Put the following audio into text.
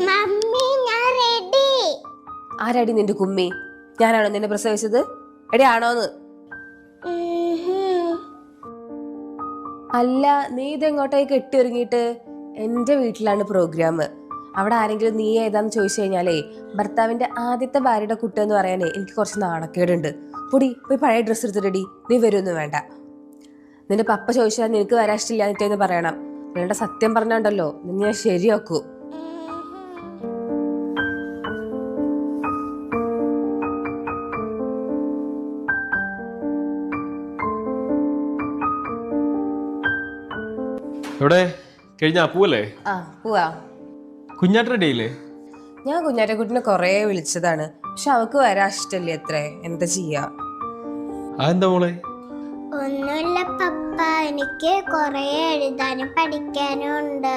Mummy ഞാൻ ready. ആരാടി നിന്റെ കുമ്മി? ഞാനാണോ നിന്നെ പ്രസവിച്ചത്? എടി ആണോന്ന്? അല്ല, നീ ഇതെങ്ങോട്ടേക്ക് കെട്ടി ഒരുങ്ങിയിട്ട്? എന്റെ വീട്ടിലാണ് പ്രോഗ്രാം. അവിടെ ആരെങ്കിലും നീ ഏതാന്ന് ചോദിച്ചു കഴിഞ്ഞാലേ ഭർത്താവിന്റെ ആദ്യത്തെ ഭാര്യയുടെ കുട്ടി എന്ന് പറയാനേ എനിക്ക് കുറച്ച് നാണക്കേടുണ്ട്. പൊടി പോയി പഴയ ഡ്രസ്സ് എടുത്തിട്ടടി, നീ വരുമൊന്നും വേണ്ട. നിന്റെ പപ്പ ചോദിച്ചാൽ നിനക്ക് വരാൻ ഇഷ്ടമില്ലാന്നിട്ടെന്ന് പറയണം. നിങ്ങളുടെ സത്യം പറഞ്ഞുണ്ടല്ലോ നിന്നെ ഞാൻ ശരിയാക്കൂ. എവിടെ കഴിഞ്ഞ അപ്പൂവല്ലേ? ആ പോവാ. കുഞ്ഞാട്ട റെഡിയില്ലേ? ഞാൻ കുഞ്ഞാറ്റക്കുട്ടിനെ കൊറേ വിളിച്ചതാണ്, പക്ഷെ അവക്ക് വരാൻ ഇഷ്ടല്ലേ അത്രേ. എന്താ ചെയ്യാ? അതെന്താ മോളെ? ഒന്നുമില്ല പപ്പ, എനിക്ക് കൊറേ എഴുതാനും പഠിക്കാനും ഉണ്ട്.